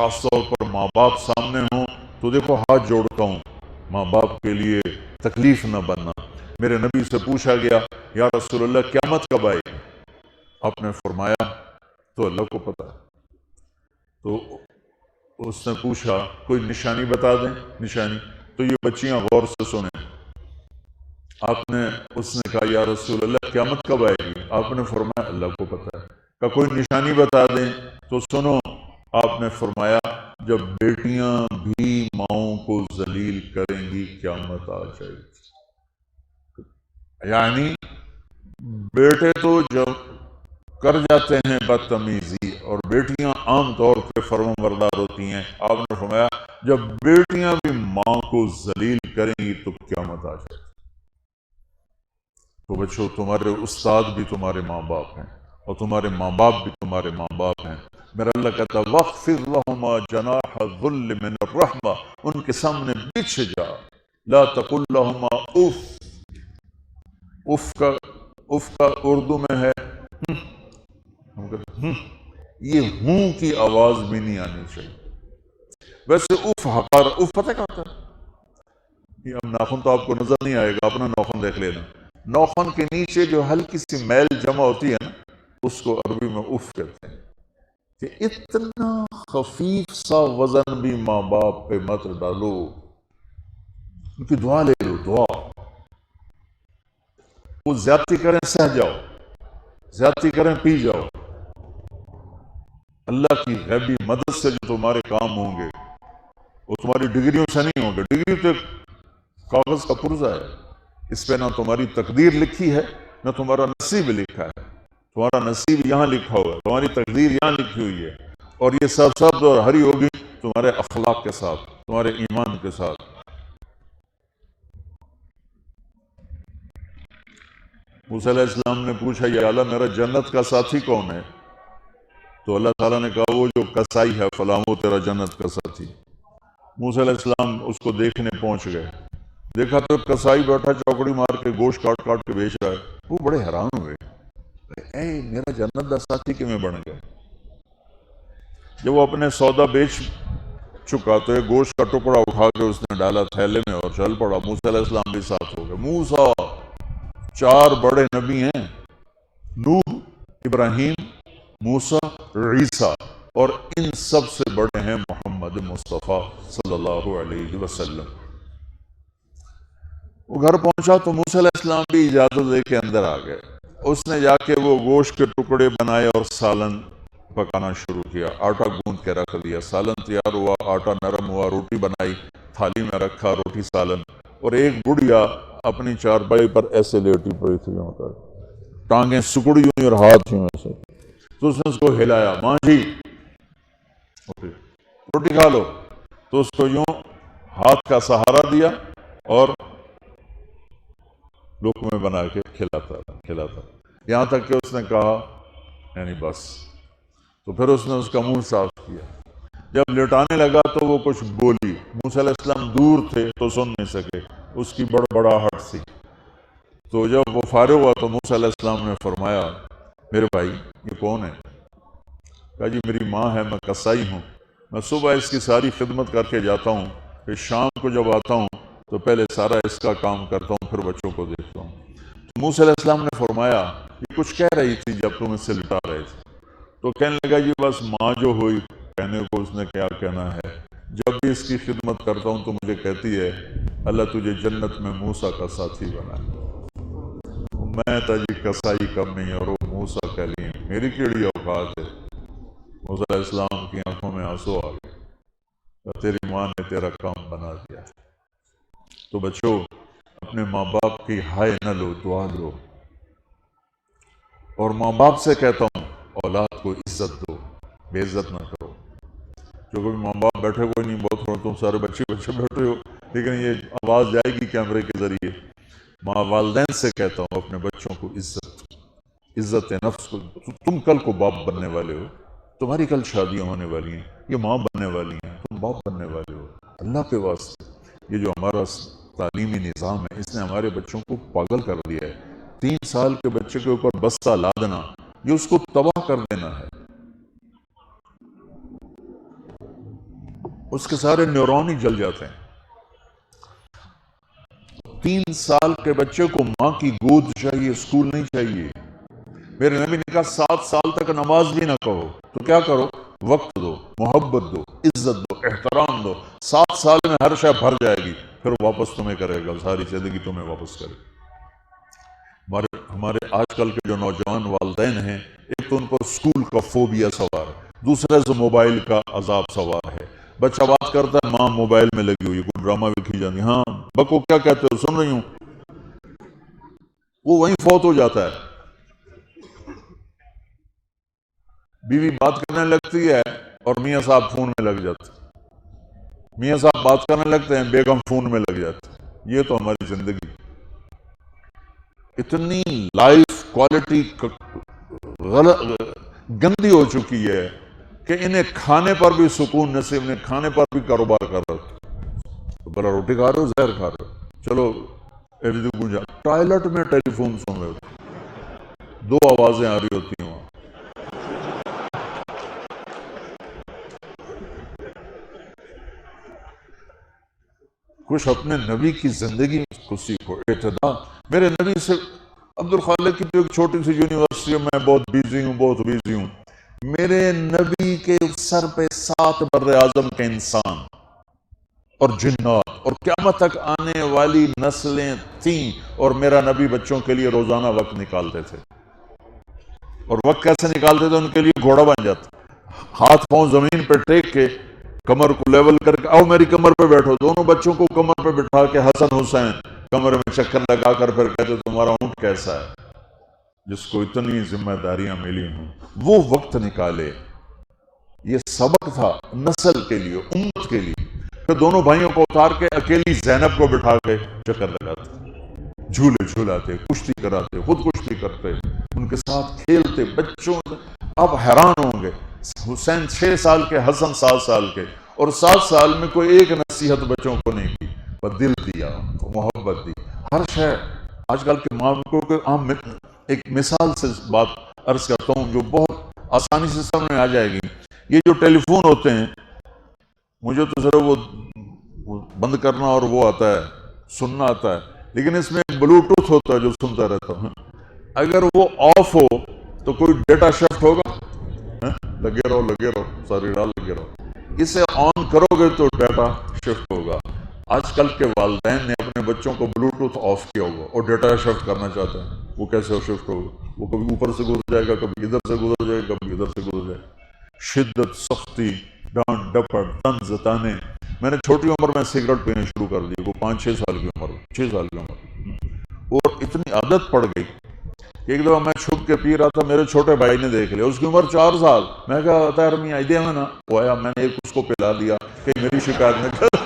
خاص طور پر ماں باپ سامنے ہوں تو دیکھو ہاتھ جوڑتا ہوں، ماں باپ کے لیے تکلیف نہ بننا۔ میرے نبی سے پوچھا گیا یا رسول اللہ قیامت کب آئے گی؟ آپ نے فرمایا تو اللہ کو پتا ہے۔ تو اس نے پوچھا کوئی نشانی بتا دیں، نشانی؟ تو یہ بچیاں غور سے سنیں۔ اس نے کہا یا رسول اللہ قیامت کب آئے گی؟ آپ نے فرمایا اللہ کو پتا ہے۔ کہا کوئی نشانی بتا دیں؟ تو سنو، آپ نے فرمایا جب بیٹیاں بھی ماؤں کو ذلیل کریں گی قیامت آ جائے گی۔ یعنی بیٹے تو جب کر جاتے ہیں بدتمیزی اور بیٹیاں عام طور پہ فرمانبردار ہوتی ہیں، آپ نے فرمایا جب بیٹیاں بھی ماں کو ذلیل کریں گی تو قیامت آ جائے گی۔ تو بچوں، تمہارے استاد بھی تمہارے ماں باپ ہیں اور تمہارے ماں باپ بھی تمہارے ماں باپ ہیں۔ میرا اللہ کہتا ہے وَاخْفِضْ لَهُمَا جَنَاحَ الذُّلِّ مِنَ الرَّحْمَةِ، ان کے سامنے بچھ جا، لا تقل لهما اف کا اردو میں ہے یہ ہوں کی آواز بھی نہیں آنی چاہیے۔ ویسے اف حقار، اف پتہ کیا ہوتا ہے؟ یہ ناخن تو آپ کو نظر نہیں آئے گا، اپنا ناخن دیکھ لینا۔ ناخن کے نیچے جو ہلکی سی میل جمع ہوتی ہے نا، اس کو عربی میں اف کہتے ہیں۔ کہ اتنا خفیف سا وزن بھی ماں باپ پہ مت ڈالو، ان کی دعا لے لو، دعا۔ وہ زیادتی کریں سہ جاؤ، زیادتی کریں پی جاؤ، اللہ کی غیبی مدد سے جو تمہارے کام ہوں گے وہ تمہاری ڈگریوں سے نہیں ہوں گے۔ ڈگری تو ایک کاغذ کا پرزہ ہے، اس پہ نہ تمہاری تقدیر لکھی ہے نہ تمہارا نصیب لکھا ہے۔ تمہارا نصیب یہاں لکھا ہوا ہے، تمہاری تقدیر یہاں لکھی ہوئی ہے، اور یہ سب اور ہری ہوگی تمہارے اخلاق کے ساتھ، تمہارے ایمان کے ساتھ۔ موسیٰ علیہ السلام نے پوچھا یا اللہ میرا جنت کا ساتھی کون ہے؟ تو اللہ تعالیٰ نے کہا وہ جو کسائی ہے فلاں وہ تیرا جنت کا ساتھی۔ موسیٰ علیہ السلام اس کو دیکھنے پہنچ گئے، دیکھا تو کسائی بیٹھا چوکڑی مار کے گوشت کاٹ کاٹ کے بیچ رہا ہے۔ وہ بڑے حیران ہوئے، اے میرا جنت کا ساتھی کیوں بن گیا؟ جب وہ اپنے سودا بیچ چکا تو ایک گوشت کا ٹکڑا اٹھا کے اس نے ڈالا تھیلے میں اور چل پڑا۔ موسیٰ علیہ السلام بھی ساتھ ہو گئے۔ موسیٰ، 4 بڑے نبی ہیں، نوح، ابراہیم، موسیٰ، عیسیٰ، اور ان سب سے بڑے ہیں محمد مصطفیٰ صلی اللہ علیہ وسلم۔ وہ گھر پہنچا تو موسیٰ علیہ السلام بھی اجازت دے کے اندر آ گئے۔ اس نے جا کے وہ گوشت کے ٹکڑے بنائے اور سالن پکانا شروع کیا، آٹا گوندھ کے رکھ دیا، سالن تیار ہوا، آٹا نرم ہوا، روٹی بنائی، تھالی میں رکھا روٹی سالن، اور ایک بڑھیا اپنی چارپائی پر ایسے لیٹی پڑی تھی، یوں کر ٹانگیں سکڑی ہوئی اور ہاتھ یوں ایسے۔ تو اس نے اس کو ہلایا، ماں جی روٹی کھا لو، تو اس کو یوں ہاتھ کا سہارا دیا اور لقمے بنا کے کھلاتا، یہاں تک کہ اس نے کہا یعنی بس۔ تو پھر اس نے اس کا منہ صاف کیا۔ جب لٹانے لگا تو وہ کچھ بولی، موسیٰ علیہ السلام دور تھے تو سن نہیں سکے، اس کی بڑبڑاہٹ سی۔ تو جب وہ فارغ ہوا تو موسیٰ علیہ السلام نے فرمایا میرے بھائی یہ کون ہے؟ کہا جی میری ماں ہے، میں کسائی ہوں، میں صبح اس کی ساری خدمت کر کے جاتا ہوں، پھر شام کو جب آتا ہوں تو پہلے سارا اس کا کام کرتا ہوں، پھر بچوں کو دیکھتا ہوں۔ تو موسیٰ علیہ السلام نے فرمایا یہ کچھ کہہ رہی تھی جب تم اس سے لٹا رہے تھے؟ تو کہنے لگا جی بس ماں جو ہوئی، کہنے کو اس نے کیا کہنا ہے، جب بھی اس کی خدمت کرتا ہوں تو مجھے کہتی ہے اللہ تجھے جنت میں موسیٰ کا ساتھی بنائے۔ میں تجھی کسائی کم نہیں اور وہ موسیٰ کلیم، میری کیڑی اوقات ہے۔ موسیٰ علیہ السلام کی آنکھوں میں آنسو آ گئے، تیری ماں نے تیرا کام بنا دیا۔ تو بچوں، اپنے ماں باپ کی ہائے نہ لو، دعا لو۔ اور ماں باپ سے کہتا ہوں اولاد کو عزت دو، بے عزت نہ کرو۔ جو کوئی ماں باپ بیٹھے کوئی نہیں، بہت تھوڑا تم سارے بچے بیٹھے ہو، لیکن یہ آواز جائے گی کیمرے کے ذریعے۔ ماں والدین سے کہتا ہوں اپنے بچوں کو عزت نفس کو۔ تم کل کو باپ بننے والے ہو، تمہاری کل شادیاں ہونے والی ہیں، یہ ماں بننے والی ہیں، تم باپ بننے والے ہو۔ اللہ کے واسطے یہ جو ہمارا تعلیمی نظام ہے اس نے ہمارے بچوں کو پاگل کر دیا ہے۔ 3 سال کے بچے کے اوپر بستہ لادنا، یہ اس کو تباہ کر دینا ہے۔ اس کے سارے نیورون ہی جل جاتے ہیں. 3 سال کے بچے کو ماں کی گود چاہیے، اسکول نہیں چاہیے. میرے نبی نے کہا 7 سال تک نماز بھی نہ کہو تو کیا کرو؟ وقت دو، محبت دو، عزت دو، احترام دو. 7 سال میں ہر شے بھر جائے گی، پھر واپس تمہیں کرے گا، ساری زندگی تمہیں واپس کرے گا. ہمارے آج کل کے جو نوجوان والدین ہیں، ایک تو ان پر اسکول کا فوبیا سوار ہے، دوسرے سے موبائل کا عذاب سوار ہے. بچہ بات کرتا ہے، ماں موبائل میں لگی ہوئی، کوئی ڈرامہ بھی جاتی، ہاں بکو کیا کہتے ہو، سن رہی ہوں. وہ وہیں فوت ہو جاتا ہے. بیوی بات کرنے لگتی ہے اور میاں صاحب فون میں لگ جاتے ہیں. میاں صاحب بات کرنے لگتے ہیں، بیگم فون میں لگ جاتے ہیں. یہ تو ہماری زندگی اتنی لائف کوالٹی گندی ہو چکی ہے کہ انہیں کھانے پر بھی سکون نصیب نہیں، کھانے پر بھی کاروبار کر رہے ہو. بلا روٹی کھا رہے ہو، زہر کھا رہے ہو، چلو گونجا ٹوائلٹ میں ٹیلی فون سن رہے ہو، 2 آوازیں آ رہی ہوتی ہیں وہاں. کچھ اپنے نبی کی زندگی کو سیکھو. اعتدال. میرے نبی سے عبد الخالق کی جو ایک چھوٹی سی یونیورسٹی میں بہت بیزی ہوں. میرے نبی کے سر پہ 7 بر اعظم کے انسان اور جنات اور قیامت تک آنے والی نسلیں تھیں، اور میرا نبی بچوں کے لیے روزانہ وقت نکالتے تھے. اور وقت کیسے نکالتے تھے؟ ان کے لیے گھوڑا بن جاتا، ہاتھ پاؤں زمین پہ ٹیک کے، کمر کو لیول کر کے، آؤ میری کمر پہ بیٹھو. دونوں بچوں کو کمر پہ بٹھا کے حسن حسین کمر میں چکر لگا کر پھر کہتے تمہارا اونٹ کیسا ہے. جس کو اتنی ذمہ داریاں ملی ہوں وہ وقت نکالے. یہ سبق تھا نسل کے لیے، امت کے لیے. پھر دونوں بھائیوں کو اتار کے اکیلی زینب کو بٹھا کے چکر لگاتے، جھولے جھولاتے، کشتی کراتے، خود کشتی کرتے، ان کے ساتھ کھیلتے. بچوں اب حیران ہوں گے، حسین 6 سال کے، حسن 7 سال کے، اور 7 سال میں کوئی ایک نصیحت بچوں کو نہیں کی، پر دل دیا ان کو، محبت دی. ہر شے. آج کل کے ماں باپ کو عام ایک مثال سے بات عرض کرتا ہوں جو بہت آسانی سے سمجھ میں آ جائے گی. یہ جو ٹیلی فون ہوتے ہیں، مجھے تو صرف وہ بند کرنا اور وہ آتا ہے، سننا آتا ہے، لیکن اس میں بلوٹوتھ ہوتا ہے جو سنتا رہتا ہوں. اگر وہ آف ہو تو کوئی ڈیٹا شفٹ ہوگا؟ لگے رہو ساری رات لگے رہو. اسے آن کرو گے تو ڈیٹا شفٹ ہوگا. آج کل کے والدین نے اپنے بچوں کو بلوٹوتھ آف کیا ہوگا اور ڈیٹا شفٹ کرنا چاہتے ہیں. وہ کیسے شفٹ ہوگا؟ وہ کبھی اوپر سے گزر جائے گا، کبھی ادھر سے گزر جائے گا، کبھی ادھر سے گزر جائے گا. شدت، سختی، ڈانٹ ڈپٹ، طنز تانے. میں نے چھوٹی عمر میں سگریٹ پینے شروع کر دی، وہ 5-6 سال کی عمر، 6 سال کی عمر. اور اتنی عادت پڑ گئی کہ ایک دفعہ میں چھپ کے پی رہا تھا، میرے چھوٹے بھائی نے دیکھ لیا، اس کی عمر 4 سال. میں کہا طاہر میاں آئیڈیا میں نا وہ آیا، میں نے ایک اس کو پلا دیا کہ میری شکایت نہ کر.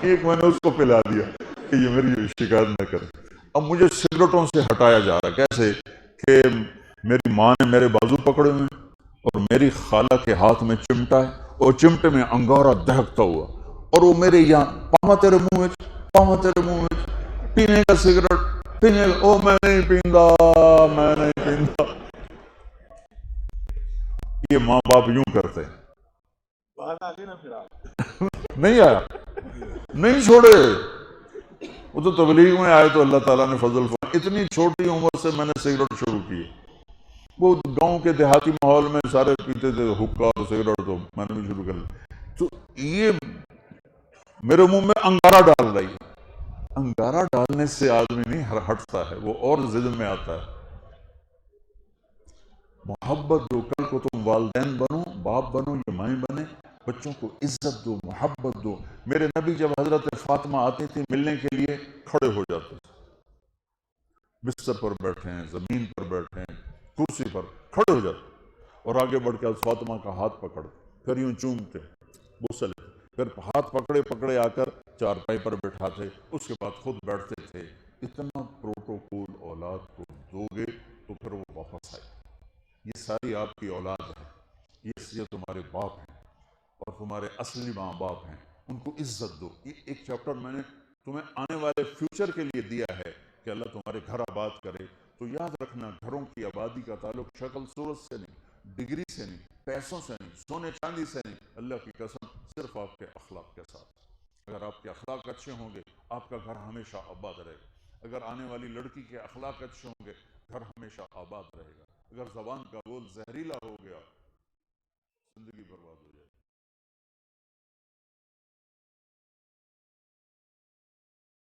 ایک میں نے اس کو پلا دیا کہ یہ میری شکایت نہ کرے. اب مجھے سگریٹوں سے ہٹایا جا رہا ہے. کیسے؟ کہ میری ماں نے میرے بازو پکڑے ہوئے اور میری خالہ کے ہاتھ میں چمٹا ہے، اور چمٹے میں انگارہ دہکتا ہوا، اور وہ میرے یہاں پاما تیرے منہ میں، پاما تیرے منہ میں، پینے کا سگریٹ پینے کا. او میں نہیں پیندا، میں نہیں پیندا. یہ ماں باپ یوں کرتے ہیں. نہیں آیا، نہیں چھوڑے. وہ تو تبلیغ میں آئے تو اللہ تعالیٰ نے فضل فرمایا. اتنی چھوٹی عمر سے میں نے سگریٹ شروع کی. وہ گاؤں کے دیہاتی ماحول میں سارے پیتے تھے حقہ اور سگریٹ، تو میں نے بھی شروع کر لی. تو یہ میرے منہ میں انگارہ ڈال رہی ہے. انگارہ ڈالنے سے آدمی نہیں ہٹتا ہے، وہ اور ضد میں آتا ہے. محبت دو. کل کو تم والدین بنو، باپ بنو یا مائیں بنے، بچوں کو عزت دو، محبت دو. میرے نبی جب حضرت فاطمہ آتی تھی ملنے کے لیے، کھڑے ہو جاتے تھے. بستر پر بیٹھے ہیں، زمین پر بیٹھے ہیں، کرسی پر، کھڑے ہو جاتے اور آگے بڑھ کے فاطمہ کا ہاتھ پکڑ، پھر یوں چومتے، بوسہ لیتے، پھر ہاتھ پکڑے پکڑے آ کر چارپائی پر بیٹھاتے، اس کے بعد خود بیٹھتے تھے. اتنا پروٹوکول اولاد کو دو گے تو پھر وہ واپس آئے. یہ ساری آپ کی اولاد ہے، یہ تمہارے باپ ہیں اور تمہارے اصلی ماں باپ ہیں. ان کو عزت دو. یہ ایک چیپٹر میں نے تمہیں آنے والے فیوچر کے لیے دیا ہے کہ اللہ تمہارے گھر آباد کرے. تو یاد رکھنا، گھروں کی آبادی کا تعلق شکل صورت سے نہیں، ڈگری سے نہیں، پیسوں سے نہیں، سونے چاندی سے نہیں. اللہ کی قسم صرف آپ کے اخلاق کے ساتھ. اگر آپ کے اخلاق اچھے ہوں گے آپ کا گھر ہمیشہ آباد رہے گا. اگر آنے والی لڑکی کے اخلاق اچھے ہوں گے گھر ہمیشہ آباد رہے گا. اگر زبان کا بول زہریلا ہو گیا